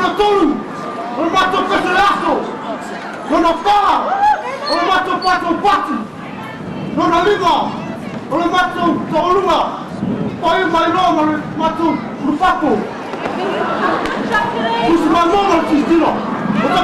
Ona tolu, ona mato peselaso, ona paa, ona mato pato pati, ona lima, ona mato tolunga, oi mai no mato lupapo. Kus mamona tistilo, ona